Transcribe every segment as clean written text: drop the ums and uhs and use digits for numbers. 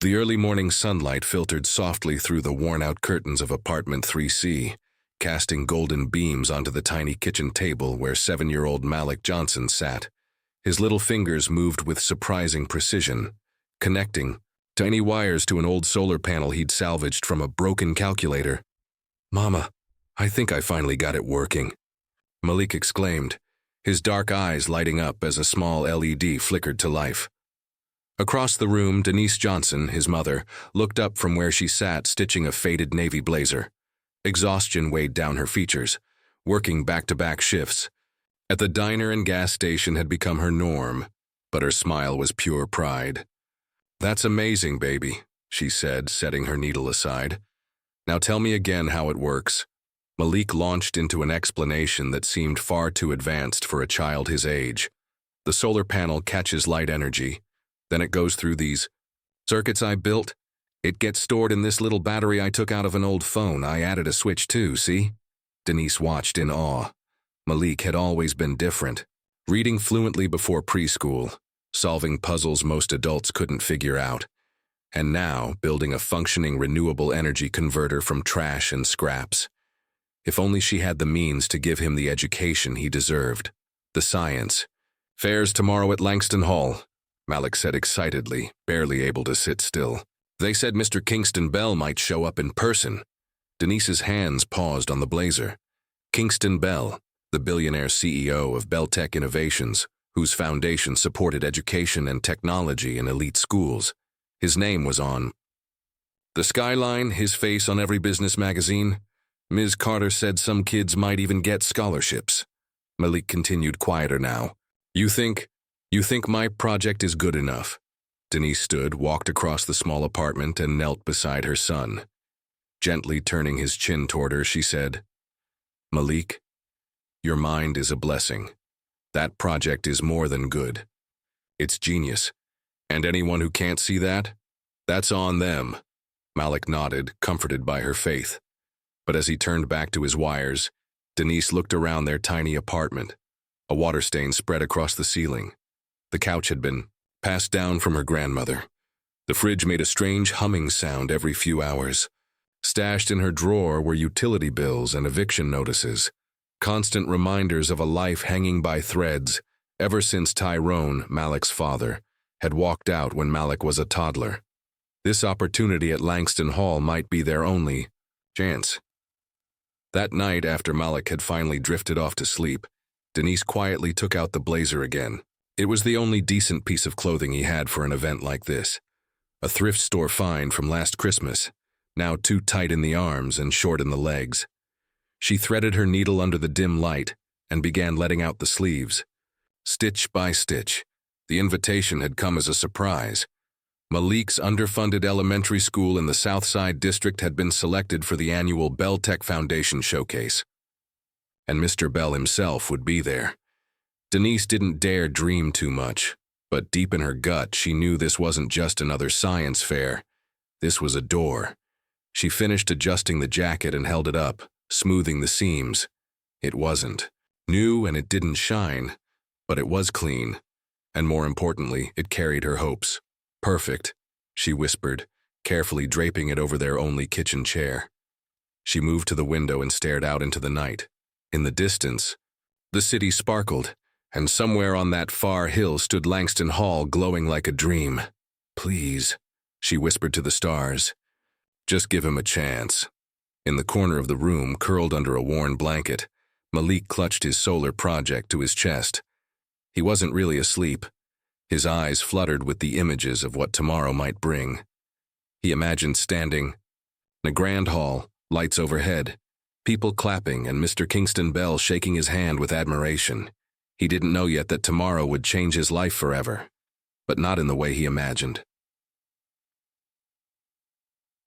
The early morning sunlight filtered softly through the worn-out curtains of apartment 3C, casting golden beams onto the tiny kitchen table where 7-year-old Malik Johnson sat. His little fingers moved with surprising precision, connecting tiny wires to an old solar panel he'd salvaged from a broken calculator. "Mama, I think I finally got it working," Malik exclaimed, his dark eyes lighting up as a small LED flickered to life. Across the room, Denise Johnson, his mother, looked up from where she sat stitching a faded navy blazer. Exhaustion weighed down her features, working back-to-back shifts. At the diner and gas station had become her norm, but her smile was pure pride. "That's amazing, baby," she said, setting her needle aside. "Now tell me again how it works." Malik launched into an explanation that seemed far too advanced for a child his age. The solar panel catches light energy. Then it goes through these circuits I built. It gets stored in this little battery I took out of an old phone. I added a switch too, see? Denise watched in awe. Malik had always been different. Reading fluently before preschool, solving puzzles most adults couldn't figure out, and now building a functioning renewable energy converter from trash and scraps. If only she had the means to give him the education he deserved. The science. "Fair's tomorrow at Langston Hall," Malik said excitedly, barely able to sit still. "They said Mr. Kingston Bell might show up in person." Denise's hands paused on the blazer. Kingston Bell, the billionaire CEO of Bell Tech Innovations, whose foundation supported education and technology in elite schools. His name was on the skyline, his face on every business magazine. Ms. Carter said some kids might even get scholarships. Malik continued quieter now. You think my project is good enough?" Denise stood, walked across the small apartment, and knelt beside her son. Gently turning his chin toward her, she said, "Malik, your mind is a blessing. That project is more than good. It's genius. And anyone who can't see that, that's on them." Malik nodded, comforted by her faith. But as he turned back to his wires, Denise looked around their tiny apartment. A water stain spread across the ceiling. The couch had been passed down from her grandmother. The fridge made a strange humming sound every few hours. Stashed in her drawer were utility bills and eviction notices, constant reminders of a life hanging by threads ever since Tyrone, Malik's father, had walked out when Malik was a toddler. This opportunity at Langston Hall might be their only chance. That night, after Malik had finally drifted off to sleep, Denise quietly took out the blazer again. It was the only decent piece of clothing he had for an event like this. A thrift store find from last Christmas, now too tight in the arms and short in the legs. She threaded her needle under the dim light and began letting out the sleeves. Stitch by stitch, the invitation had come as a surprise. Malik's underfunded elementary school in the Southside District had been selected for the annual Bell Tech Foundation Showcase. And Mr. Bell himself would be there. Denise didn't dare dream too much, but deep in her gut she knew this wasn't just another science fair. This was a door. She finished adjusting the jacket and held it up, smoothing the seams. It wasn't new and it didn't shine, but it was clean. And more importantly, it carried her hopes. "Perfect," she whispered, carefully draping it over their only kitchen chair. She moved to the window and stared out into the night. In the distance, the city sparkled, and somewhere on that far hill stood Langston Hall glowing like a dream. "Please," she whispered to the stars. "Just give him a chance." In the corner of the room, curled under a worn blanket, Malik clutched his solar project to his chest. He wasn't really asleep. His eyes fluttered with the images of what tomorrow might bring. He imagined standing in a grand hall, lights overhead, people clapping, and Mr. Kingston Bell shaking his hand with admiration. He didn't know yet that tomorrow would change his life forever, but not in the way he imagined.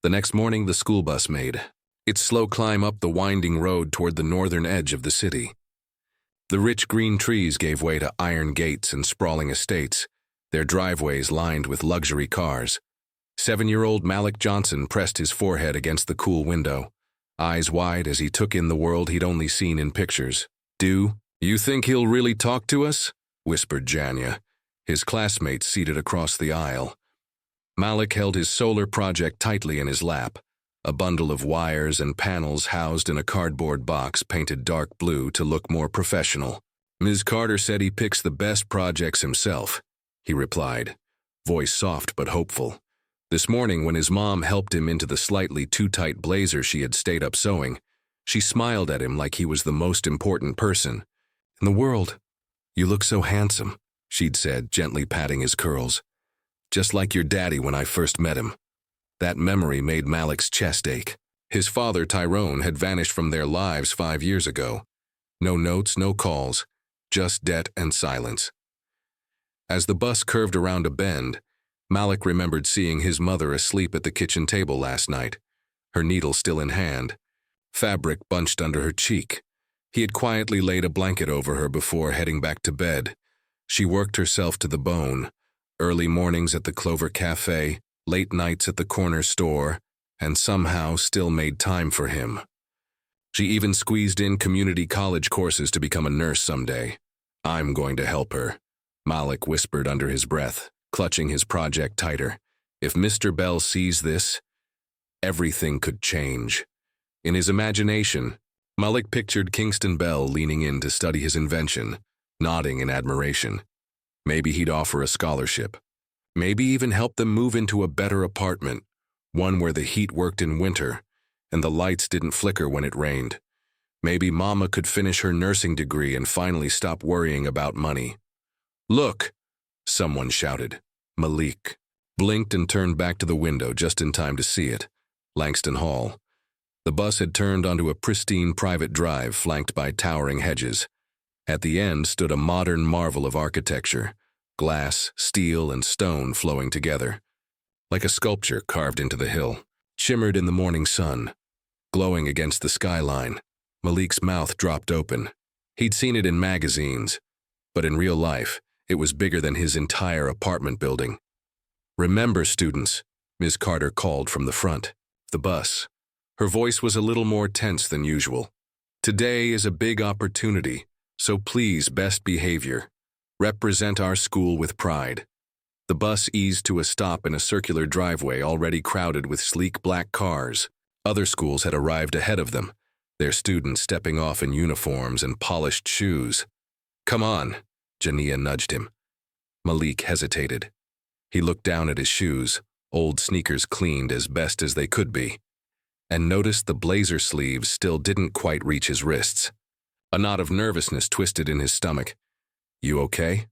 The next morning, the school bus made its slow climb up the winding road toward the northern edge of the city. The rich green trees gave way to iron gates and sprawling estates, their driveways lined with luxury cars. 7-year-old Malik Johnson pressed his forehead against the cool window, eyes wide as he took in the world he'd only seen in pictures. "Do you think he'll really talk to us?" whispered Janya, his classmate seated across the aisle. Malik held his solar project tightly in his lap, a bundle of wires and panels housed in a cardboard box painted dark blue to look more professional. Ms. Carter said he picks the best projects himself, he replied, voice soft but hopeful. This morning, when his mom helped him into the slightly too tight blazer she had stayed up sewing, she smiled at him like he was the most important person in the world. "You look so handsome," she'd said, gently patting his curls. "Just like your daddy when I first met him." That memory made Malik's chest ache. His father, Tyrone, had vanished from their lives 5 years ago. No notes, no calls, just debt and silence. As the bus curved around a bend, Malik remembered seeing his mother asleep at the kitchen table last night, her needle still in hand, fabric bunched under her cheek. He had quietly laid a blanket over her before heading back to bed. She worked herself to the bone, early mornings at the Clover Cafe, late nights at the corner store, and somehow still made time for him. She even squeezed in community college courses to become a nurse someday. "I'm going to help her," Malik whispered under his breath, clutching his project tighter. If Mr. Bell sees this, everything could change. In his imagination, Malik pictured Kingston Bell leaning in to study his invention, nodding in admiration. Maybe he'd offer a scholarship. Maybe even help them move into a better apartment, one where the heat worked in winter and the lights didn't flicker when it rained. Maybe Mama could finish her nursing degree and finally stop worrying about money. "Look!" someone shouted. Malik blinked and turned back to the window just in time to see it. Langston Hall. The bus had turned onto a pristine private drive flanked by towering hedges. At the end stood a modern marvel of architecture, glass, steel, and stone flowing together. Like a sculpture carved into the hill, shimmered in the morning sun, glowing against the skyline. Malik's mouth dropped open. He'd seen it in magazines, but in real life, it was bigger than his entire apartment building. "Remember, students," Ms. Carter called from the front, the bus. Her voice was a little more tense than usual. "Today is a big opportunity, so please best behavior. Represent our school with pride." The bus eased to a stop in a circular driveway already crowded with sleek black cars. Other schools had arrived ahead of them, their students stepping off in uniforms and polished shoes. "Come on," Jania nudged him. Malik hesitated. He looked down at his shoes, old sneakers cleaned as best as they could be, and noticed the blazer sleeves still didn't quite reach his wrists. A knot of nervousness twisted in his stomach. "You okay?"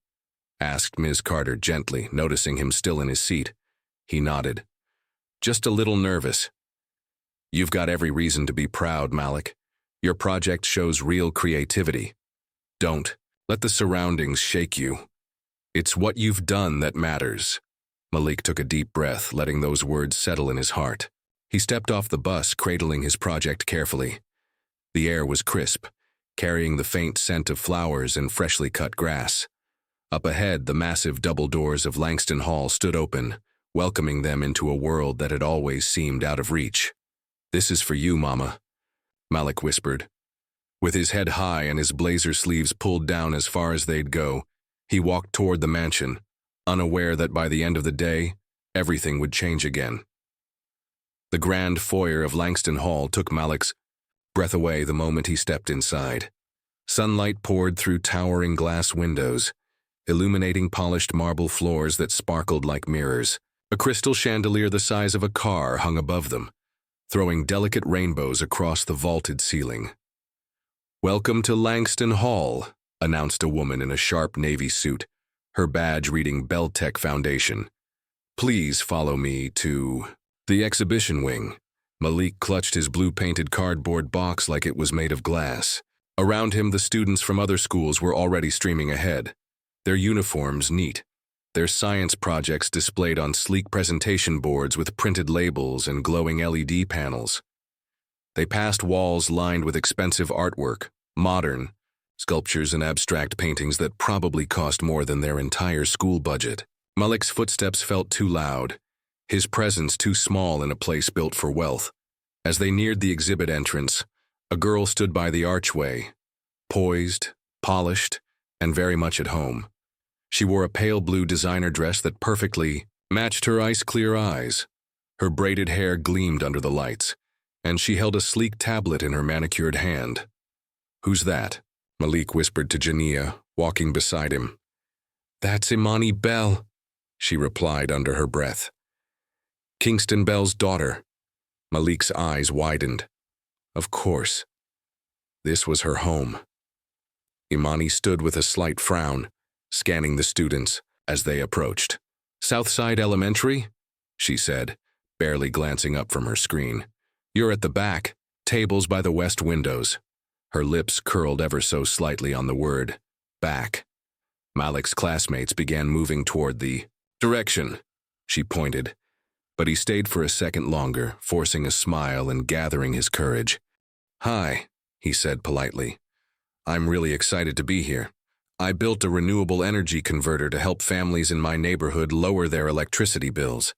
asked Ms. Carter gently, noticing him still in his seat. He nodded. "Just a little nervous." "You've got every reason to be proud, Malik. Your project shows real creativity. Don't let the surroundings shake you. It's what you've done that matters." Malik took a deep breath, letting those words settle in his heart. He stepped off the bus, cradling his project carefully. The air was crisp, carrying the faint scent of flowers and freshly cut grass. Up ahead, the massive double doors of Langston Hall stood open, welcoming them into a world that had always seemed out of reach. "This is for you, Mama," Malik whispered. With his head high and his blazer sleeves pulled down as far as they'd go, he walked toward the mansion, unaware that by the end of the day, everything would change again. The grand foyer of Langston Hall took Malik's breath away the moment he stepped inside. Sunlight poured through towering glass windows, illuminating polished marble floors that sparkled like mirrors. A crystal chandelier the size of a car hung above them, throwing delicate rainbows across the vaulted ceiling. "Welcome to Langston Hall," announced a woman in a sharp navy suit, her badge reading Beltec Foundation. "Please follow me to the exhibition wing." Malik clutched his blue-painted cardboard box like it was made of glass. Around him, the students from other schools were already streaming ahead, their uniforms neat, their science projects displayed on sleek presentation boards with printed labels and glowing LED panels. They passed walls lined with expensive artwork, modern sculptures and abstract paintings that probably cost more than their entire school budget. Malik's footsteps felt too loud, his presence too small in a place built for wealth. As they neared the exhibit entrance, a girl stood by the archway, poised, polished, and very much at home. She wore a pale blue designer dress that perfectly matched her ice-clear eyes. Her braided hair gleamed under the lights, and she held a sleek tablet in her manicured hand. "Who's that?" Malik whispered to Jania, walking beside him. "That's Imani Bell," she replied under her breath. "Kingston Bell's daughter." Malik's eyes widened. Of course. This was her home. Imani stood with a slight frown, scanning the students as they approached. "Southside Elementary?" she said, barely glancing up from her screen. "You're at the back, tables by the west windows." Her lips curled ever so slightly on the word, back. Malik's classmates began moving toward the direction, she pointed, but he stayed for a second longer, forcing a smile and gathering his courage. "Hi," he said politely. "I'm really excited to be here. I built a renewable energy converter to help families in my neighborhood lower their electricity bills."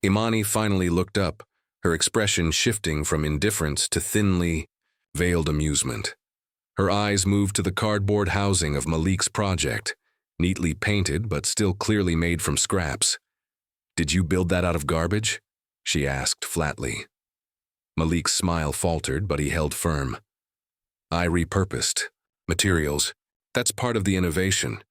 Imani finally looked up, her expression shifting from indifference to thinly veiled amusement. Her eyes moved to the cardboard housing of Malik's project, neatly painted but still clearly made from scraps. "Did you build that out of garbage?" she asked flatly. Malik's smile faltered, but he held firm. "I repurposed materials. That's part of the innovation,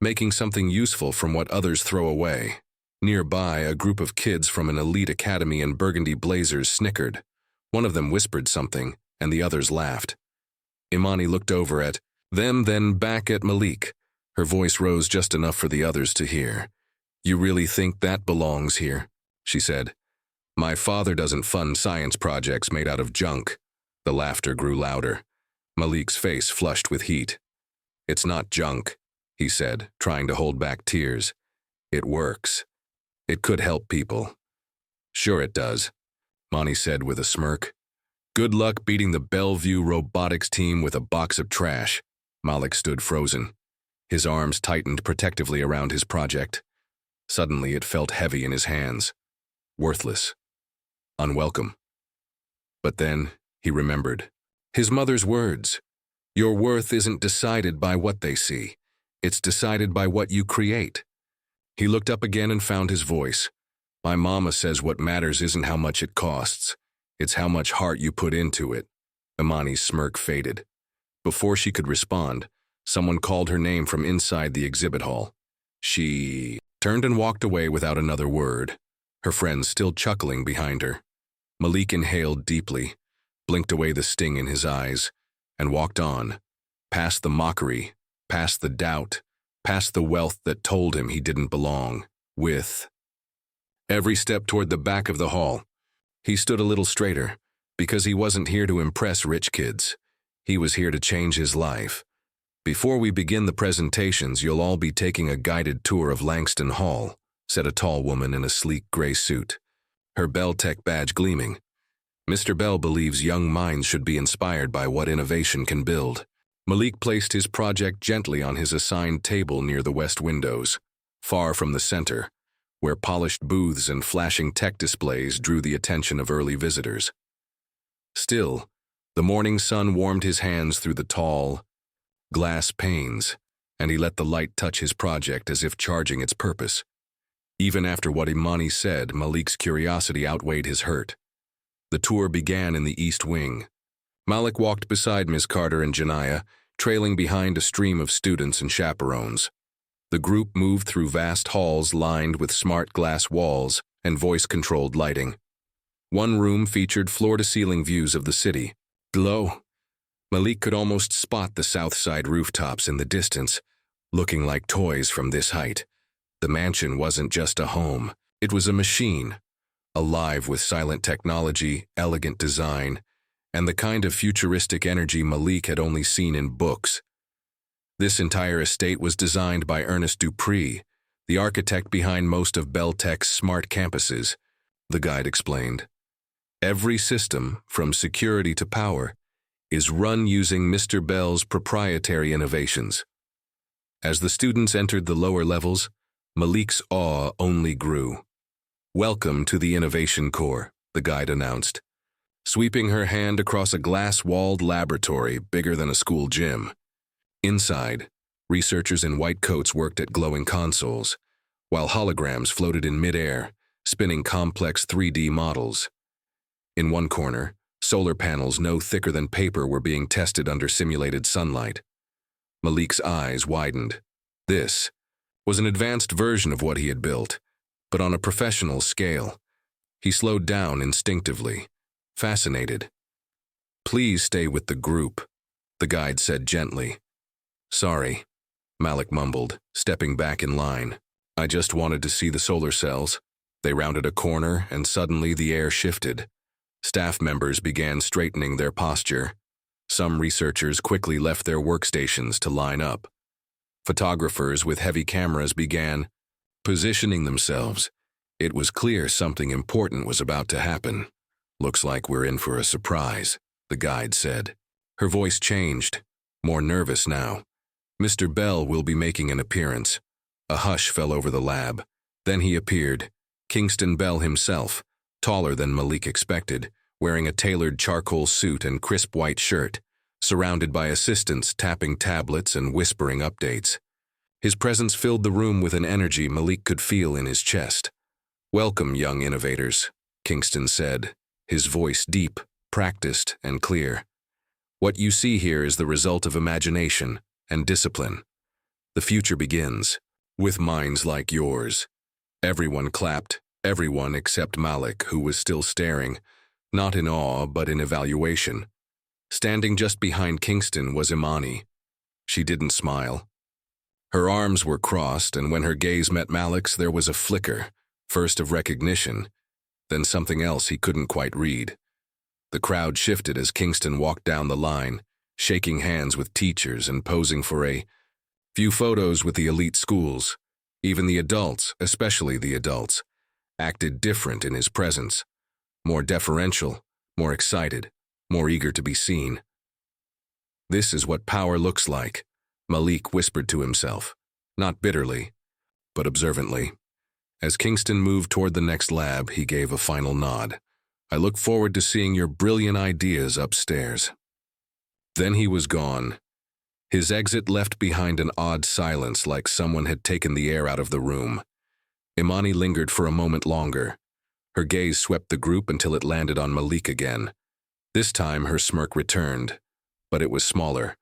making something useful from what others throw away." Nearby, a group of kids from an elite academy in burgundy blazers snickered. One of them whispered something, and the others laughed. Imani looked over at them, then back at Malik. Her voice rose just enough for the others to hear. "You really think that belongs here?" she said. "My father doesn't fund science projects made out of junk." The laughter grew louder. Malik's face flushed with heat. "It's not junk," he said, trying to hold back tears. "It works. It could help people." "Sure it does," Monty said with a smirk. "Good luck beating the Bellevue robotics team with a box of trash." Malik stood frozen. His arms tightened protectively around his project. Suddenly it felt heavy in his hands. Worthless. Unwelcome. But then he remembered his mother's words. "Your worth isn't decided by what they see. It's decided by what you create." He looked up again and found his voice. "My mama says what matters isn't how much it costs. It's how much heart you put into it." Imani's smirk faded. Before she could respond, someone called her name from inside the exhibit hall. She turned and walked away without another word, her friends still chuckling behind her. Malik inhaled deeply, blinked away the sting in his eyes, and walked on, past the mockery, past the doubt, past the wealth that told him he didn't belong with. Every step toward the back of the hall, he stood a little straighter, because he wasn't here to impress rich kids. He was here to change his life. "Before we begin the presentations, you'll all be taking a guided tour of Langston Hall," said a tall woman in a sleek gray suit, her Bell Tech badge gleaming. "Mr. Bell believes young minds should be inspired by what innovation can build." Malik placed his project gently on his assigned table near the west windows, far from the center, where polished booths and flashing tech displays drew the attention of early visitors. Still, the morning sun warmed his hands through the tall, glass panes, and he let the light touch his project as if charging its purpose. Even after what Imani said, Malik's curiosity outweighed his hurt. The tour began in the east wing. Malik walked beside Ms. Carter and Janiyah, trailing behind a stream of students and chaperones. The group moved through vast halls lined with smart glass walls and voice-controlled lighting. One room featured floor-to-ceiling views of the city. Below, Malik could almost spot the south side rooftops in the distance, looking like toys from this height. The mansion wasn't just a home, it was a machine, alive with silent technology, elegant design, and the kind of futuristic energy Malik had only seen in books. This entire estate was designed by Ernest Dupree, the architect behind most of Bell Tech's smart campuses, the guide explained. Every system, from security to power, is run using Mr. Bell's proprietary innovations. As the students entered the lower levels, Malik's awe only grew. "Welcome to the Innovation Core," the guide announced, sweeping her hand across a glass-walled laboratory bigger than a school gym. Inside, researchers in white coats worked at glowing consoles, while holograms floated in midair, spinning complex 3D models. In one corner, solar panels no thicker than paper were being tested under simulated sunlight. Malik's eyes widened. This was an advanced version of what he had built, but on a professional scale. He slowed down instinctively, fascinated. "Please stay with the group," the guide said gently. "Sorry," Malik mumbled, stepping back in line. "I just wanted to see the solar cells." They rounded a corner, and suddenly the air shifted. Staff members began straightening their posture. Some researchers quickly left their workstations to line up. Photographers with heavy cameras began positioning themselves. It was clear something important was about to happen. "Looks like we're in for a surprise," the guide said. Her voice changed, more nervous now. "Mr. Bell will be making an appearance." A hush fell over the lab. Then he appeared, Kingston Bell himself, taller than Malik expected, wearing a tailored charcoal suit and crisp white shirt, surrounded by assistants tapping tablets and whispering updates. His presence filled the room with an energy Malik could feel in his chest. "Welcome, young innovators," Kingston said, his voice deep, practiced, and clear. "What you see here is the result of imagination and discipline. The future begins with minds like yours." Everyone clapped, everyone except Malik, who was still staring, not in awe but in evaluation. Standing just behind Kingston was Imani. She didn't smile. Her arms were crossed, and when her gaze met Malik's, there was a flicker, first of recognition, then something else he couldn't quite read. The crowd shifted as Kingston walked down the line, shaking hands with teachers and posing for a few photos with the elite schools. Even the adults, especially the adults, acted different in his presence, more deferential, more excited, more eager to be seen. "This is what power looks like," Malik whispered to himself, not bitterly, but observantly. As Kingston moved toward the next lab, he gave a final nod. "I look forward to seeing your brilliant ideas upstairs." Then he was gone. His exit left behind an odd silence, like someone had taken the air out of the room. Imani lingered for a moment longer. Her gaze swept the group until it landed on Malik again. This time her smirk returned, but it was smaller,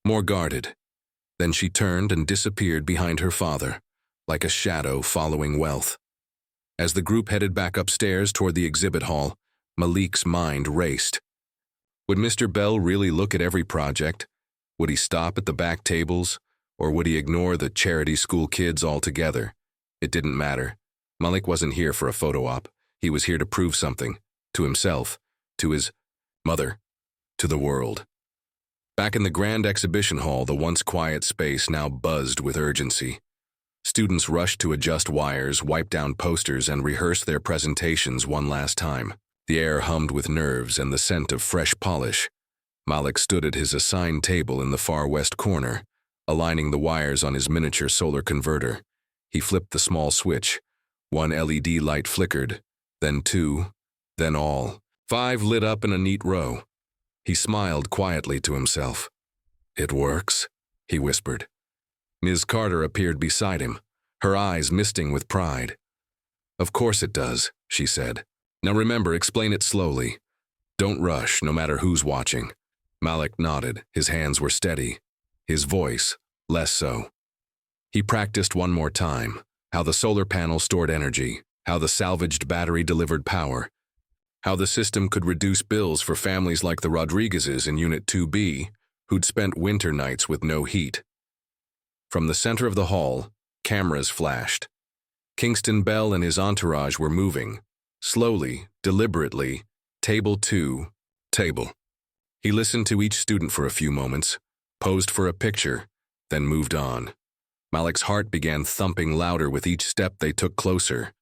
more guarded. Then she turned and disappeared behind her father, like a shadow following wealth. As the group headed back upstairs toward the exhibit hall, Malik's mind raced. Would Mr. Bell really look at every project? Would he stop at the back tables, or would he ignore the charity school kids altogether? It didn't matter. Malik wasn't here for a photo op. He was here to prove something, to himself, to his mother, to the world. Back in the grand exhibition hall, the once quiet space now buzzed with urgency. Students rushed to adjust wires, wipe down posters, and rehearse their presentations one last time. The air hummed with nerves and the scent of fresh polish. Malik stood at his assigned table in the far west corner, aligning the wires on his miniature solar converter. He flipped the small switch. One LED light flickered, then two, then all. 5 lit up in a neat row. He smiled quietly to himself. "It works," he whispered. Ms. Carter appeared beside him, her eyes misting with pride. "Of course it does," she said. "Now remember, explain it slowly. Don't rush, no matter who's watching." Malik nodded. His hands were steady. His voice, less so. He practiced one more time. How the solar panel stored energy, how the salvaged battery delivered power, how the system could reduce bills for families like the Rodriguezes in Unit 2B, who'd spent winter nights with no heat. From the center of the hall, cameras flashed. Kingston Bell and his entourage were moving, slowly, deliberately, table to table. He listened to each student for a few moments, posed for a picture, then moved on. Malik's heart began thumping louder with each step they took closer.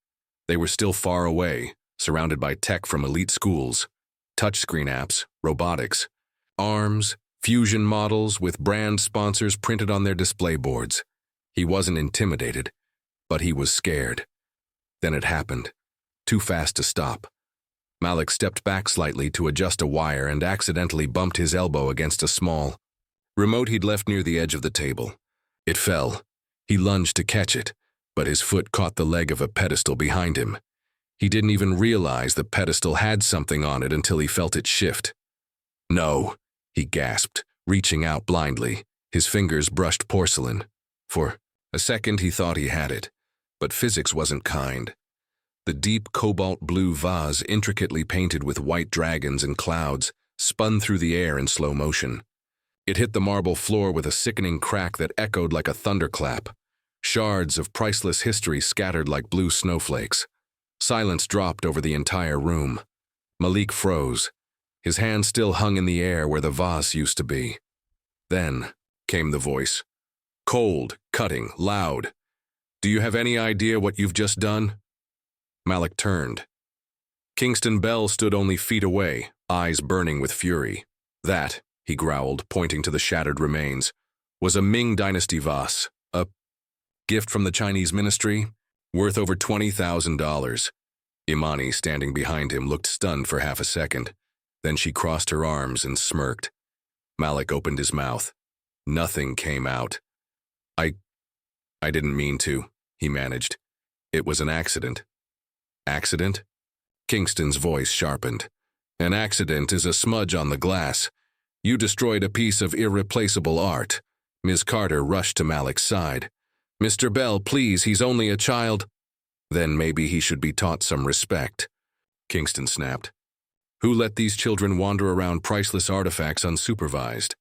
They were still far away, surrounded by tech from elite schools, touchscreen apps, robotics, arms, fusion models with brand sponsors printed on their display boards. He wasn't intimidated, but he was scared. Then it happened, too fast to stop. Malik stepped back slightly to adjust a wire and accidentally bumped his elbow against a small remote he'd left near the edge of the table. It fell. He lunged to catch it, but his foot caught the leg of a pedestal behind him. He didn't even realize the pedestal had something on it until he felt it shift. "No," he gasped, reaching out blindly. His fingers brushed porcelain. For a second he thought he had it, but physics wasn't kind. The deep cobalt blue vase, intricately painted with white dragons and clouds, spun through the air in slow motion. It hit the marble floor with a sickening crack that echoed like a thunderclap. Shards of priceless history scattered like blue snowflakes. Silence dropped over the entire room. Malik froze. His hand still hung in the air where the vase used to be. Then came the voice. Cold, cutting, loud. "Do you have any idea what you've just done?" Malik turned. Kingston Bell stood only feet away, eyes burning with fury. "That," he growled, pointing to the shattered remains, "was a Ming Dynasty vase, a gift from the Chinese ministry, worth over $20,000. Imani, standing behind him, looked stunned for half a second. Then she crossed her arms and smirked. Malik opened his mouth. Nothing came out. I didn't mean to," he managed. "It was an accident." "Accident?" Kingston's voice sharpened. "An accident is a smudge on the glass. You destroyed a piece of irreplaceable art." Ms. Carter rushed to Malik's side. "Mr. Bell, please, he's only a child." "Then maybe he should be taught some respect," Kingston snapped. "Who let these children wander around priceless artifacts unsupervised?"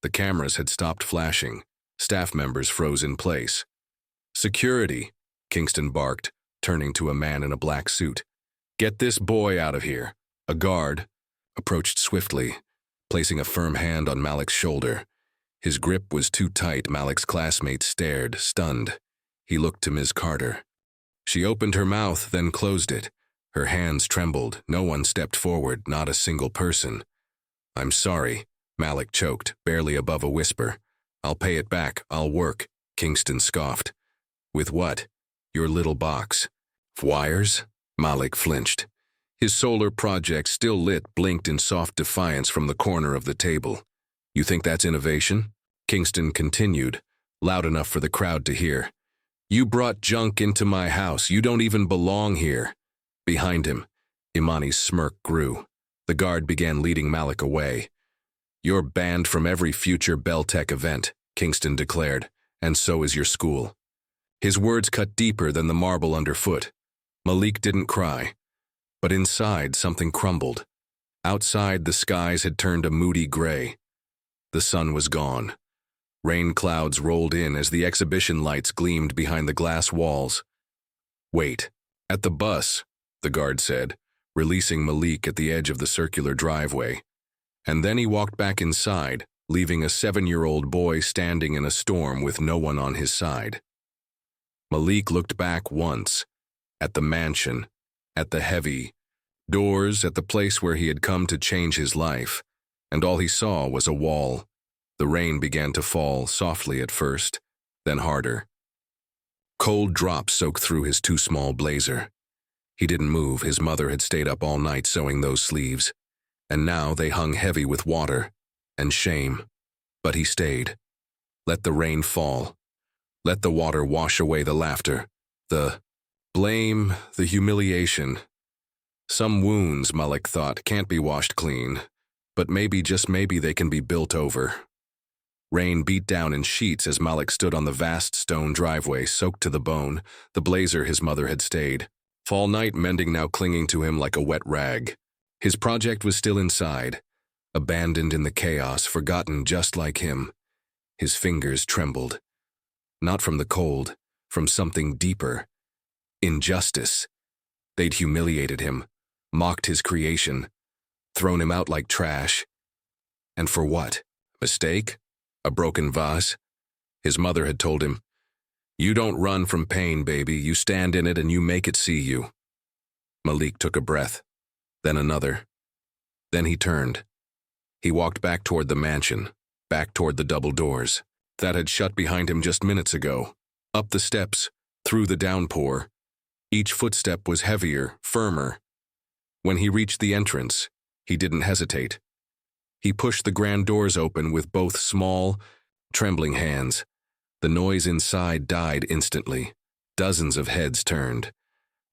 The cameras had stopped flashing. Staff members froze in place. "Security," Kingston barked, turning to a man in a black suit. "Get this boy out of here." A guard approached swiftly, placing a firm hand on Malik's shoulder. His grip was too tight. Malik's classmates stared, stunned. He looked to Ms. Carter. She opened her mouth, then closed it. Her hands trembled. No one stepped forward, not a single person. "I'm sorry," Malik choked, barely above a whisper. "I'll pay it back. I'll work," Kingston scoffed. "With what?" "Your little box." "Wires?" Malik flinched. His solar project, still lit, blinked in soft defiance from the corner of the table. "You think that's innovation?" Kingston continued, loud enough for the crowd to hear. "You brought junk into my house. You don't even belong here." Behind him, Imani's smirk grew. The guard began leading Malik away. "You're banned from every future Beltech event," Kingston declared, "and so is your school." His words cut deeper than the marble underfoot. Malik didn't cry, but inside something crumbled. Outside, the skies had turned a moody gray. The sun was gone. Rain clouds rolled in as the exhibition lights gleamed behind the glass walls. "Wait, at the bus," the guard said, releasing Malik at the edge of the circular driveway. And then he walked back inside, leaving a 7-year-old boy standing in a storm with no one on his side. Malik looked back once, at the mansion, at the heavy doors, at the place where he had come to change his life, and all he saw was a wall. The rain began to fall, softly at first, then harder. Cold drops soaked through his too small blazer. He didn't move. His mother had stayed up all night sewing those sleeves, and now they hung heavy with water and shame. But he stayed. Let the rain fall. Let the water wash away the laughter, the blame, the humiliation. Some wounds, Malik thought, can't be washed clean, but maybe, just maybe, they can be built over. Rain beat down in sheets as Malik stood on the vast stone driveway, soaked to the bone, the blazer his mother had stayed. Fall night mending now clinging to him like a wet rag. His project was still inside, abandoned in the chaos, forgotten just like him. His fingers trembled. Not from the cold, from something deeper. Injustice. They'd humiliated him, mocked his creation, thrown him out like trash. And for what? Mistake? A broken vase? His mother had told him, "You don't run from pain, baby. You stand in it and you make it see you." Malik took a breath, then another. Then he turned. He walked back toward the mansion, back toward the double doors that had shut behind him just minutes ago, up the steps, through the downpour. Each footstep was heavier, firmer. When he reached the entrance, he didn't hesitate. He pushed the grand doors open with both small, trembling hands. The noise inside died instantly. Dozens of heads turned.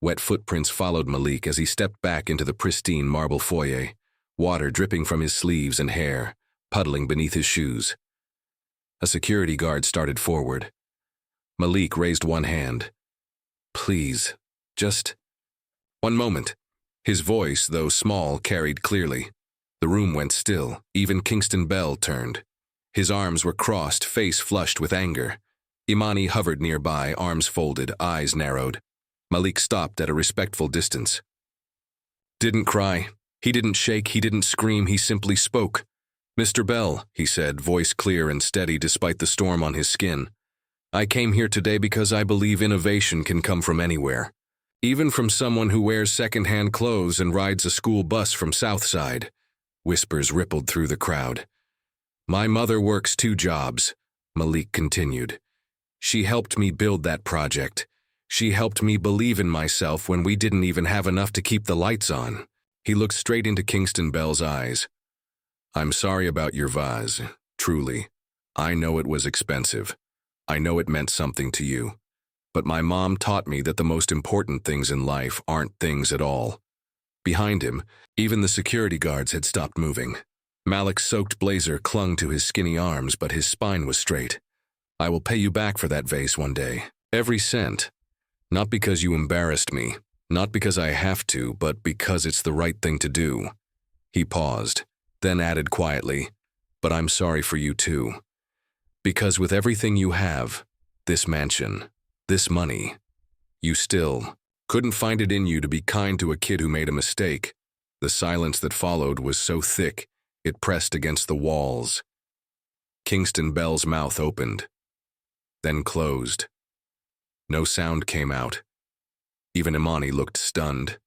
Wet footprints followed Malik as he stepped back into the pristine marble foyer, water dripping from his sleeves and hair, puddling beneath his shoes. A security guard started forward. Malik raised one hand. "Please, just one moment." His voice, though small, carried clearly. The room went still. Even Kingston Bell turned. His arms were crossed, face flushed with anger. Imani hovered nearby, arms folded, eyes narrowed. Malik stopped at a respectful distance. Didn't cry. He didn't shake, he didn't scream, he simply spoke. "Mr. Bell," he said, voice clear and steady despite the storm on his skin. "I came here today because I believe innovation can come from anywhere. Even from someone who wears second-hand clothes and rides a school bus from Southside." Whispers rippled through the crowd. "My mother works 2 jobs," Malik continued. "She helped me build that project. She helped me believe in myself when we didn't even have enough to keep the lights on." He looked straight into Kingston Bell's eyes. "I'm sorry about your vase, truly. I know it was expensive. I know it meant something to you. But my mom taught me that the most important things in life aren't things at all." Behind him, even the security guards had stopped moving. Malik's soaked blazer clung to his skinny arms, but his spine was straight. "I will pay you back for that vase one day. Every cent. Not because you embarrassed me. Not because I have to, but because it's the right thing to do." He paused, then added quietly, "But I'm sorry for you too. Because with everything you have, this mansion, this money, you still couldn't find it in you to be kind to a kid who made a mistake." The silence that followed was so thick, it pressed against the walls. Kingston Bell's mouth opened, then closed. No sound came out. Even Imani looked stunned.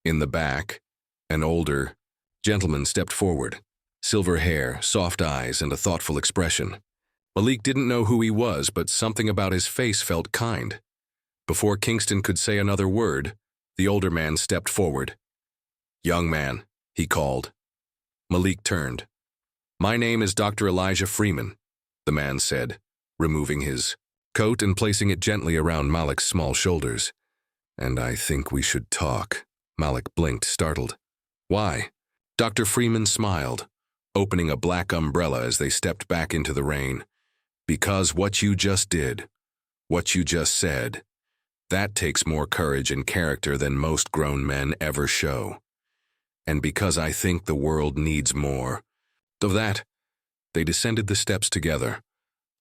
In the back, an older gentleman stepped forward, silver hair, soft eyes, and a thoughtful expression. Malik didn't know who he was, but something about his face felt kind. Before Kingston could say another word, the older man stepped forward. "Young man," he called. Malik turned. "My name is Dr. Elijah Freeman," the man said, removing his coat and placing it gently around Malik's small shoulders. "And I think we should talk." Malik blinked, startled. "Why?" Dr. Freeman smiled, opening a black umbrella as they stepped back into the rain. "Because what you just did, what you just said, that takes more courage and character than most grown men ever show. And because I think the world needs more of that." They descended the steps together.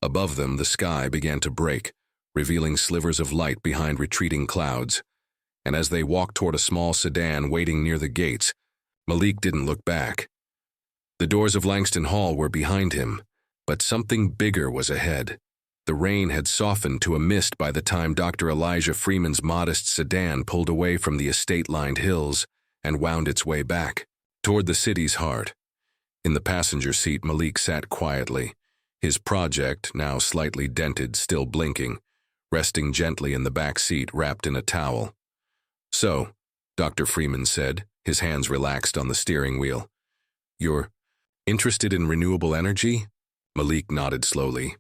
Above them, the sky began to break, revealing slivers of light behind retreating clouds. And as they walked toward a small sedan waiting near the gates, Malik didn't look back. The doors of Langston Hall were behind him, but something bigger was ahead. The rain had softened to a mist by the time Dr. Elijah Freeman's modest sedan pulled away from the estate-lined hills and wound its way back toward the city's heart. In the passenger seat, Malik sat quietly, his project, now slightly dented, still blinking, resting gently in the back seat wrapped in a towel. "So," Dr. Freeman said, his hands relaxed on the steering wheel, "you're interested in renewable energy?" Malik nodded slowly.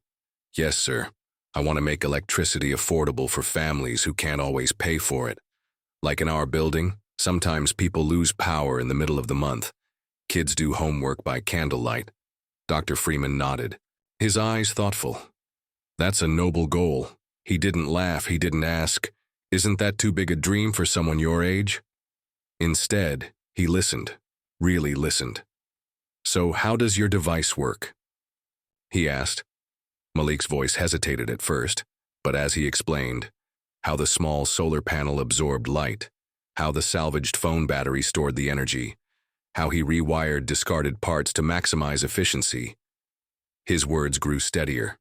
"Yes, sir. I want to make electricity affordable for families who can't always pay for it. Like in our building, sometimes people lose power in the middle of the month. Kids do homework by candlelight." Dr. Freeman nodded, his eyes thoughtful. "That's a noble goal." He didn't laugh, he didn't ask, "Isn't that too big a dream for someone your age?" Instead, he listened, really listened. "So how does your device work?" he asked. Malik's voice hesitated at first, but as he explained, how the small solar panel absorbed light, how the salvaged phone battery stored the energy, how he rewired discarded parts to maximize efficiency, his words grew steadier,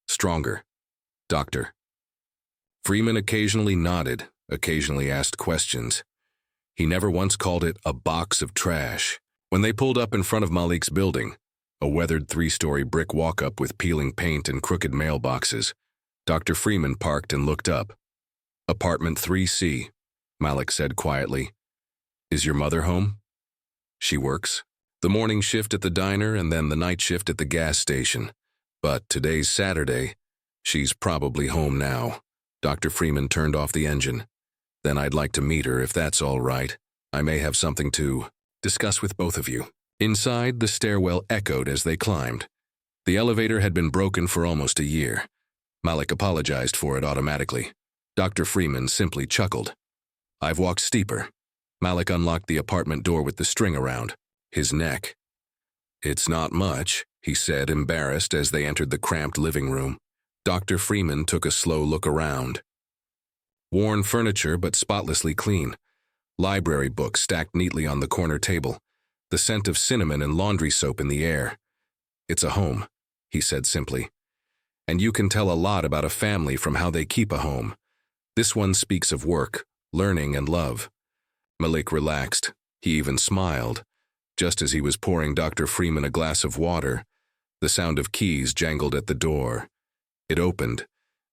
stronger. "Doctor." Freeman occasionally nodded, occasionally asked questions. He never once called it a box of trash. When they pulled up in front of Malik's building, a weathered 3-story brick walk-up with peeling paint and crooked mailboxes, Dr. Freeman parked and looked up. "Apartment 3C, Malik said quietly. "Is your mother home?" "She works. The morning shift at the diner and then the night shift at the gas station. But today's Saturday. She's probably home now." Dr. Freeman turned off the engine. Then I'd like to meet her if that's all right. I may have something to discuss with both of you. Inside, the stairwell echoed as they climbed. The elevator had been broken for almost a year. Malik apologized for it automatically. Dr. Freeman simply chuckled. I've walked steeper. Malik unlocked the apartment door with the string around his neck. It's not much, he said, embarrassed as they entered the cramped living room. Dr. Freeman took a slow look around. Worn furniture, but spotlessly clean. Library books stacked neatly on the corner table. The scent of cinnamon and laundry soap in the air. It's a home, he said simply. And you can tell a lot about a family from how they keep a home. This one speaks of work, learning, and love. Malik relaxed. He even smiled. Just as he was pouring Dr. Freeman a glass of water, the sound of keys jangled at the door. It opened,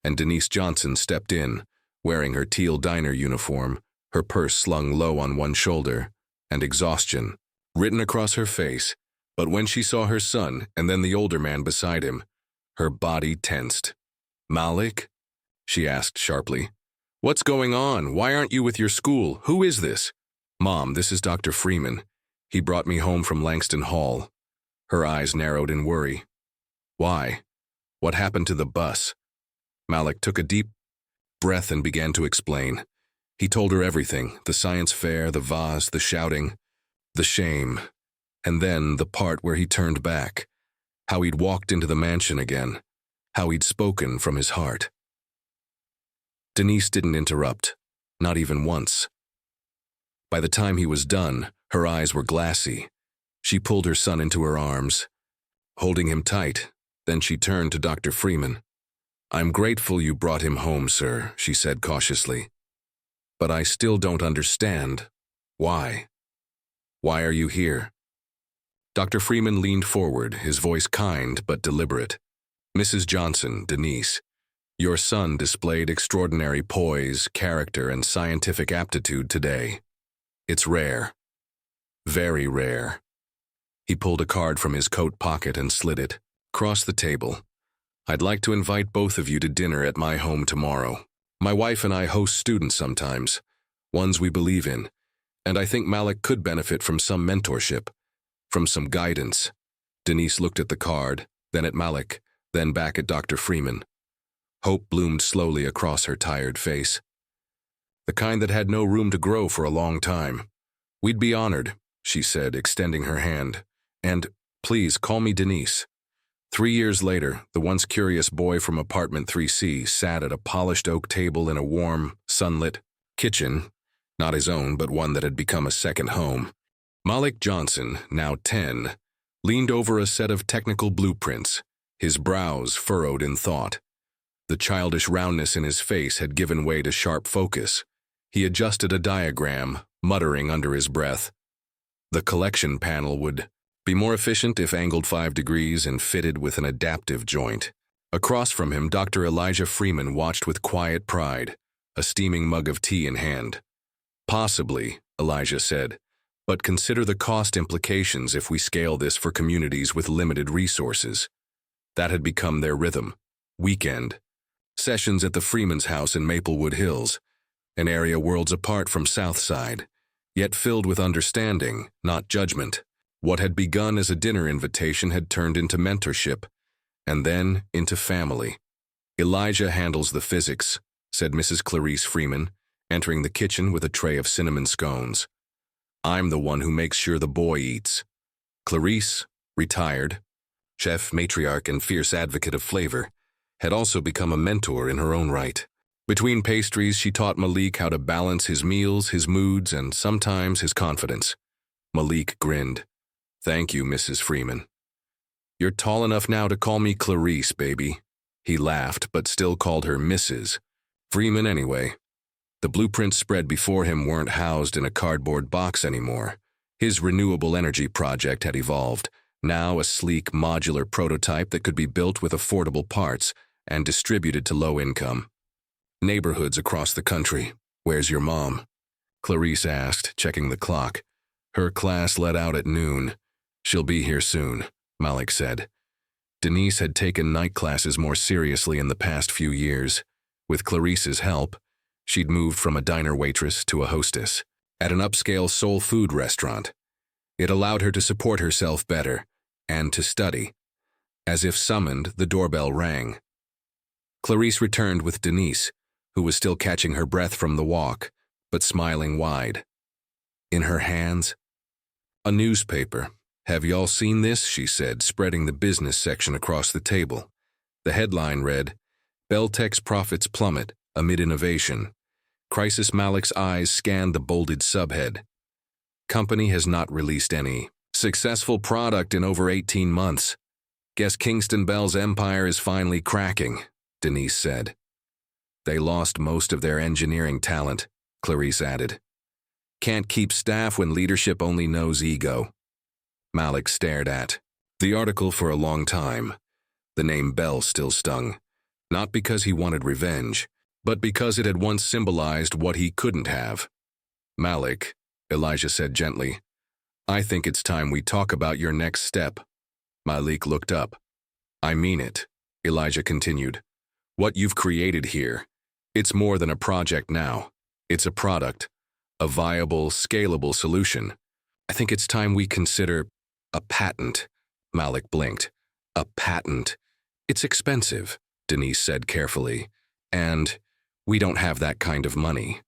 and Denise Johnson stepped in, wearing her teal diner uniform, her purse slung low on one shoulder, and exhaustion written across her face. But when she saw her son and then the older man beside him, her body tensed. Malik? She asked sharply. What's going on? Why aren't you with your school? Who is this? Mom, this is Dr. Freeman. He brought me home from Langston Hall. Her eyes narrowed in worry. Why? What happened to the bus? Malik took a deep breath and began to explain. He told her everything, the science fair, the vase, the shouting, the shame, and then the part where he turned back, how he'd walked into the mansion again, how he'd spoken from his heart. Denise didn't interrupt, not even once. By the time he was done, her eyes were glassy. She pulled her son into her arms, holding him tight. Then she turned to Dr. Freeman. I'm grateful you brought him home, sir, she said cautiously. But I still don't understand. Why? Why are you here? Dr. Freeman leaned forward, his voice kind but deliberate. Mrs. Johnson, Denise, your son displayed extraordinary poise, character, and scientific aptitude today. It's rare. Very rare. He pulled a card from his coat pocket and slid it across the table. I'd like to invite both of you to dinner at my home tomorrow. My wife and I host students sometimes, ones we believe in, and I think Malik could benefit from some mentorship, from some guidance. Denise looked at the card, then at Malik, then back at Dr. Freeman. Hope bloomed slowly across her tired face. The kind that had no room to grow for a long time. We'd be honored, she said, extending her hand. And please call me Denise. 3 years later, the once curious boy from apartment 3C sat at a polished oak table in a warm, sunlit kitchen, not his own, but one that had become a second home. Malik Johnson, now 10, leaned over a set of technical blueprints, his brows furrowed in thought. The childish roundness in his face had given way to sharp focus. He adjusted a diagram, muttering under his breath. The collection panel would be more efficient if angled 5 degrees and fitted with an adaptive joint. Across from him, Dr. Elijah Freeman watched with quiet pride, a steaming mug of tea in hand. Possibly, Elijah said, but consider the cost implications if we scale this for communities with limited resources. That had become their rhythm. Weekend. Sessions at the Freeman's house in Maplewood Hills, an area worlds apart from Southside, yet filled with understanding, not judgment. What had begun as a dinner invitation had turned into mentorship, and then into family. Elijah handles the physics, said Mrs. Clarice Freeman, entering the kitchen with a tray of cinnamon scones. I'm the one who makes sure the boy eats. Clarice, retired, chef, matriarch, and fierce advocate of flavor, had also become a mentor in her own right. Between pastries, she taught Malik how to balance his meals, his moods, and sometimes his confidence. Malik grinned. Thank you, Mrs. Freeman. You're tall enough now to call me Clarice, baby. He laughed, but still called her Mrs. Freeman anyway. The blueprints spread before him weren't housed in a cardboard box anymore. His renewable energy project had evolved, now a sleek, modular prototype that could be built with affordable parts and distributed to low-income neighborhoods across the country. Where's your mom? Clarice asked, checking the clock. Her class let out at noon. She'll be here soon, Malik said. Denise had taken night classes more seriously in the past few years. With Clarice's help, she'd moved from a diner waitress to a hostess at an upscale soul food restaurant. It allowed her to support herself better and to study. As if summoned, the doorbell rang. Clarice returned with Denise, who was still catching her breath from the walk, but smiling wide. In her hands, a newspaper. "Have y'all seen this?" she said, spreading the business section across the table. The headline read, "Beltec's profits plummet amid innovation." Crisis Malik's eyes scanned the bolded subhead. "Company has not released any successful product in over 18 months. Guess Kingston Bell's empire is finally cracking," Denise said. "They lost most of their engineering talent," Clarice added. "Can't keep staff when leadership only knows ego." Malik stared at the article for a long time. The name Bell still stung, not because he wanted revenge, but because it had once symbolized what he couldn't have. "Malik," Elijah said gently, "I think it's time we talk about your next step." Malik looked up. "I mean it," Elijah continued. "What you've created here, it's more than a project now. It's a product, a viable, scalable solution. I think it's time we consider a patent." Malik blinked. "A patent? It's expensive," Denise said carefully. "And we don't have that kind of money."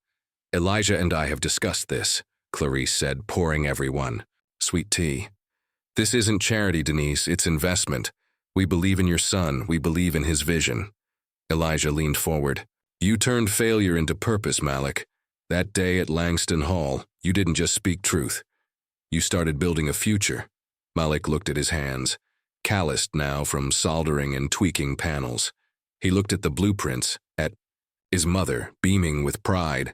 "Elijah and I have discussed this," Clarice said, pouring everyone sweet tea. "This isn't charity, Denise, it's investment. We believe in your son, we believe in his vision." Elijah leaned forward. "You turned failure into purpose, Malik. That day at Langston Hall, you didn't just speak truth. You started building a future." Malik looked at his hands, calloused now from soldering and tweaking panels. He looked at the blueprints, at his mother, beaming with pride,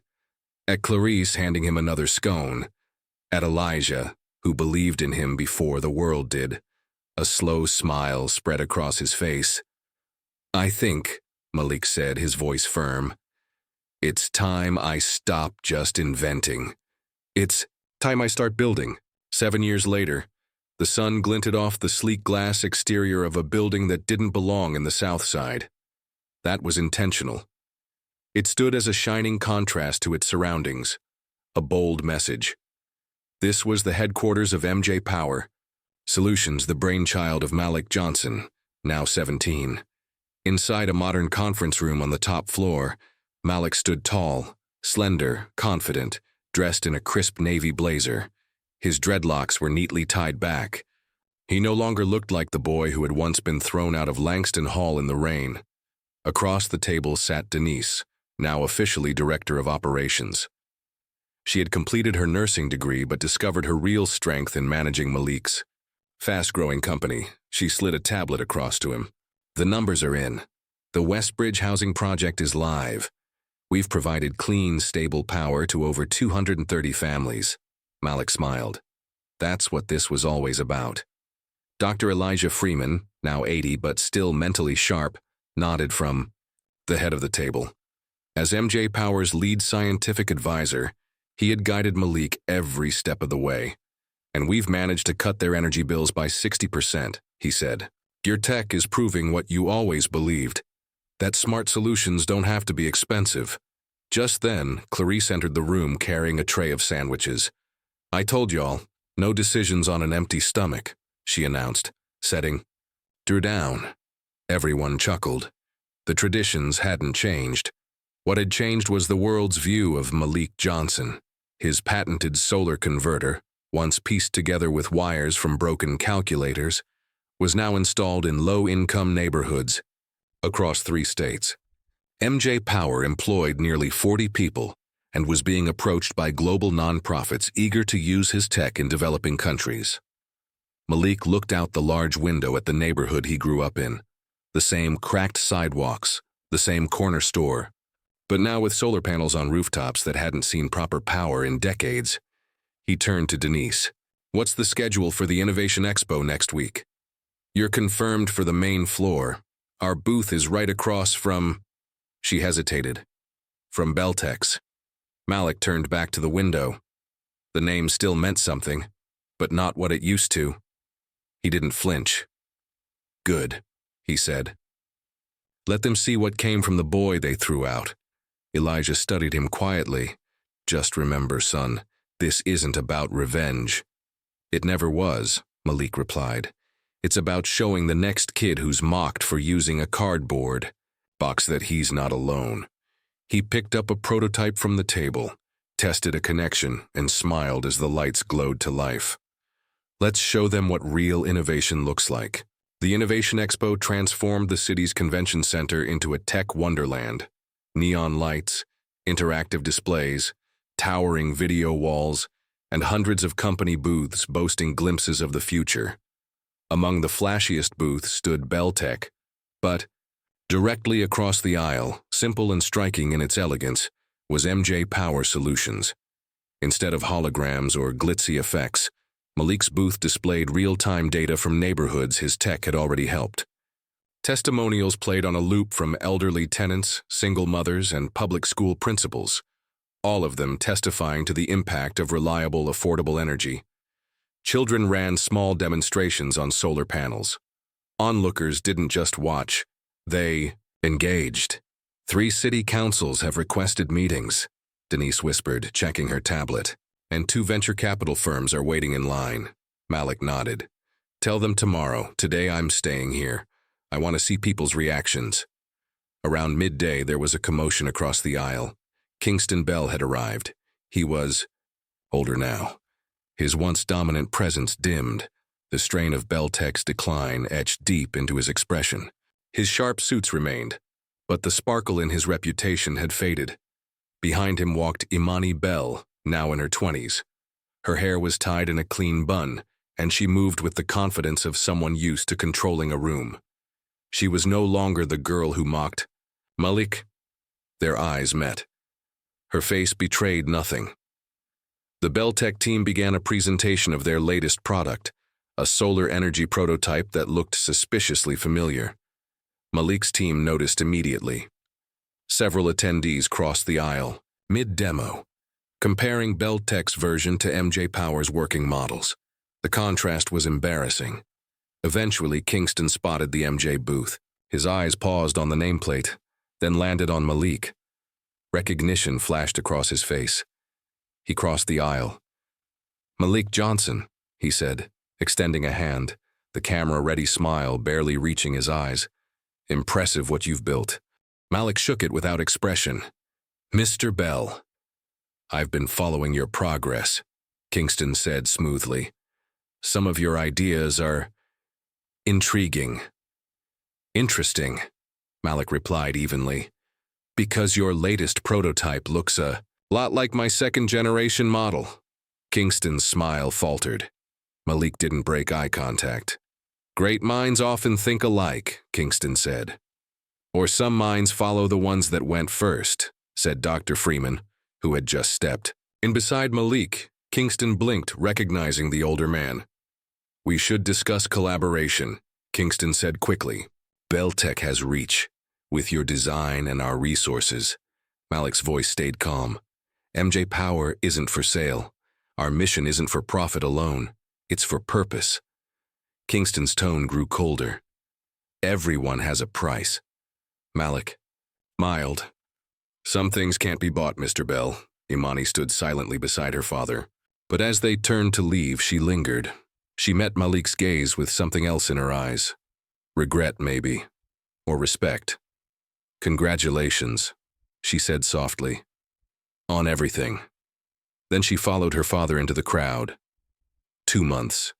at Clarice handing him another scone, at Elijah, who believed in him before the world did. A slow smile spread across his face. "I think," Malik said, his voice firm, "it's time I stop just inventing. It's time I start building." 7 years later, the sun glinted off the sleek glass exterior of a building that didn't belong in the South Side. That was intentional. It stood as a shining contrast to its surroundings, a bold message. This was the headquarters of MJ Power Solutions, the brainchild of Malik Johnson, now 17. Inside a modern conference room on the top floor, Malik stood tall, slender, confident, dressed in a crisp navy blazer. His dreadlocks were neatly tied back. He no longer looked like the boy who had once been thrown out of Langston Hall in the rain. Across the table sat Denise, now officially Director of Operations. She had completed her nursing degree but discovered her real strength in managing Malik's fast-growing company. She slid a tablet across to him. "The numbers are in. The Westbridge housing project is live. We've provided clean, stable power to over 230 families." Malik smiled. That's what this was always about. Dr. Elijah Freeman, now 80 but still mentally sharp, nodded from the head of the table. As MJ Power's lead scientific advisor, he had guided Malik every step of the way. "And we've managed to cut their energy bills by 60%, he said. "Your tech is proving what you always believed, that smart solutions don't have to be expensive." Just then, Clarice entered the room carrying a tray of sandwiches. "I told y'all, no decisions on an empty stomach," she announced, setting "Drew down." Everyone chuckled. The traditions hadn't changed. What had changed was the world's view of Malik Johnson. His patented solar converter, once pieced together with wires from broken calculators, was now installed in low-income neighborhoods across 3 states. MJ Power employed nearly 40 people and was being approached by global nonprofits eager to use his tech in developing countries. Malik looked out the large window at the neighborhood he grew up in. The same cracked sidewalks, the same corner store, but now with solar panels on rooftops that hadn't seen proper power in decades. He turned to Denise. "What's the schedule for the Innovation Expo next week?" "You're confirmed for the main floor. Our booth is right across from—" She hesitated. "From Beltec's." Malik turned back to the window. The name still meant something, but not what it used to. He didn't flinch. "Good," he said. Let them see what came from the boy they threw out. Elijah studied him quietly. Just remember, son, this isn't about revenge. It never was, Malik replied. It's about showing the next kid who's mocked for using a cardboard box that he's not alone. He picked up a prototype from the table, tested a connection, and smiled as the lights glowed to life. Let's show them what real innovation looks like. The Innovation Expo transformed the city's convention center into a tech wonderland. Neon lights, interactive displays, towering video walls, and hundreds of company booths boasting glimpses of the future. Among the flashiest booths stood Beltech, but directly across the aisle, simple and striking in its elegance, was MJ Power Solutions. Instead of holograms or glitzy effects, Malik's booth displayed real-time data from neighborhoods his tech had already helped. Testimonials played on a loop from elderly tenants, single mothers, and public school principals, all of them testifying to the impact of reliable, affordable energy. Children ran small demonstrations on solar panels. Onlookers didn't just watch, they engaged. 3 city councils have requested meetings, Denise whispered, checking her tablet. And 2 venture capital firms are waiting in line. Malik nodded. Tell them tomorrow. Today I'm staying here. I want to see people's reactions. Around midday, there was a commotion across the aisle. Kingston Bell had arrived. He was older now. His once dominant presence dimmed. The strain of Beltech's decline etched deep into his expression. His sharp suits remained, but the sparkle in his reputation had faded. Behind him walked Imani Bell, now in her 20s. Her hair was tied in a clean bun, and she moved with the confidence of someone used to controlling a room. She was no longer the girl who mocked Malik. Their eyes met. Her face betrayed nothing. The Beltech team began a presentation of their latest product, a solar energy prototype that looked suspiciously familiar. Malik's team noticed immediately. Several attendees crossed the aisle, mid-demo, comparing Beltech's version to MJ Power's working models. The contrast was embarrassing. Eventually, Kingston spotted the MJ booth. His eyes paused on the nameplate, then landed on Malik. Recognition flashed across his face. He crossed the aisle. Malik Johnson, he said, extending a hand, the camera-ready smile barely reaching his eyes. Impressive what you've built. Malik shook it without expression. Mr. Bell. I've been following your progress, Kingston said smoothly. Some of your ideas are intriguing. Interesting, Malik replied evenly. Because your latest prototype looks a lot like my second-generation model. Kingston's smile faltered. Malik didn't break eye contact. Great minds often think alike, Kingston said. Or some minds follow the ones that went first, said Dr. Freeman, who had just stepped. And beside Malik, Kingston blinked, recognizing the older man. We should discuss collaboration, Kingston said quickly. Beltech has reach. With your design and our resources. Malik's voice stayed calm. MJ Power isn't for sale. Our mission isn't for profit alone. It's for purpose. Kingston's tone grew colder. Everyone has a price. Malik, mild. Some things can't be bought, Mr. Bell. Imani stood silently beside her father. But as they turned to leave, she lingered. She met Malik's gaze with something else in her eyes. Regret, maybe. Or respect. Congratulations, she said softly. On everything. Then she followed her father into the crowd. 2 months.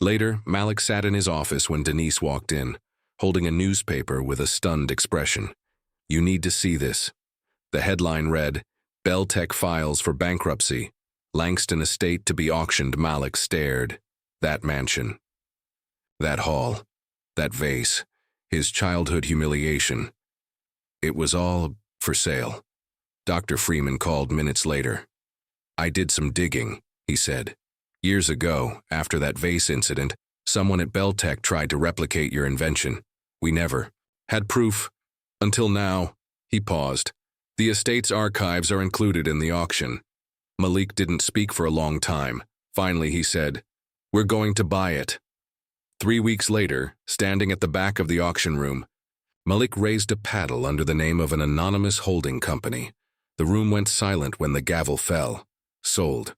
Later, Malik sat in his office when Denise walked in, holding a newspaper with a stunned expression. You need to see this. The headline read, Beltech files for bankruptcy. Langston estate to be auctioned. Malik stared. That mansion. That hall. That vase. His childhood humiliation. It was all for sale. Dr. Freeman called minutes later. I did some digging, he said. Years ago, after that vase incident, someone at Beltech tried to replicate your invention. We never had proof. Until now, he paused. The estate's archives are included in the auction. Malik didn't speak for a long time. Finally, he said, We're going to buy it. 3 weeks later, standing at the back of the auction room, Malik raised a paddle under the name of an anonymous holding company. The room went silent when the gavel fell. Sold.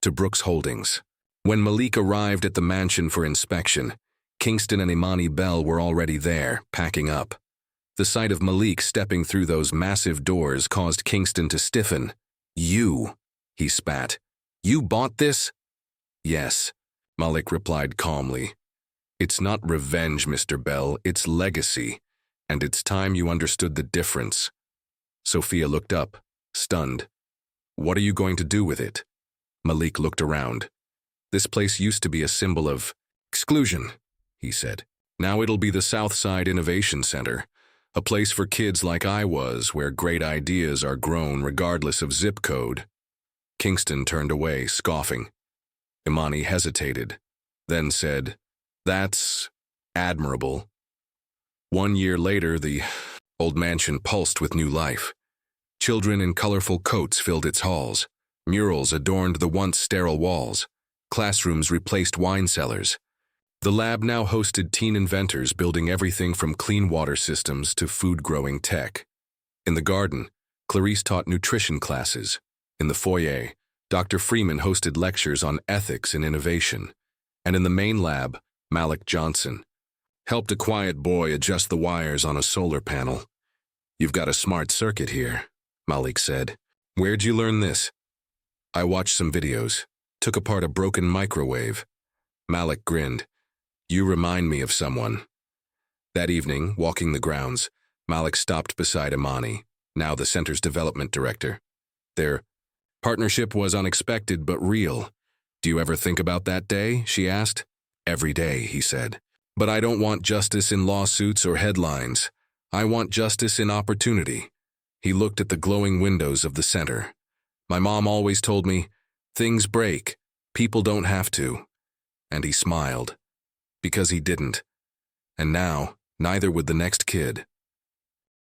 To Brooks Holdings. When Malik arrived at the mansion for inspection, Kingston and Imani Bell were already there, packing up. The sight of Malik stepping through those massive doors caused Kingston to stiffen. "You," he spat. "You bought this?" "Yes," Malik replied calmly. "It's not revenge, Mr. Bell, it's legacy, and it's time you understood the difference." Sophia looked up, stunned. "What are you going to do with it?" Malik looked around. "This place used to be a symbol of exclusion," he said. "Now it'll be the Southside Innovation Center, a place for kids like I was, where great ideas are grown regardless of zip code." Kingston turned away, scoffing. Imani hesitated, then said, "That's admirable." 1 year later, the old mansion pulsed with new life. Children in colorful coats filled its halls. Murals adorned the once sterile walls. Classrooms replaced wine cellars. The lab now hosted teen inventors building everything from clean water systems to food-growing tech. In the garden, Clarice taught nutrition classes. In the foyer, Dr. Freeman hosted lectures on ethics and innovation. And in the main lab, Malik Johnson helped a quiet boy adjust the wires on a solar panel. "You've got a smart circuit here," Malik said. "Where'd you learn this?" "I watched some videos. Took apart a broken microwave." Malik grinned. "You remind me of someone." That evening, walking the grounds, Malik stopped beside Imani, now the center's development director. Their partnership was unexpected but real. "Do you ever think about that day?" she asked. "Every day," he said. "But I don't want justice in lawsuits or headlines. I want justice in opportunity." He looked at the glowing windows of the center. "My mom always told me, things break, people don't have to." And he smiled. Because he didn't. And now, neither would the next kid.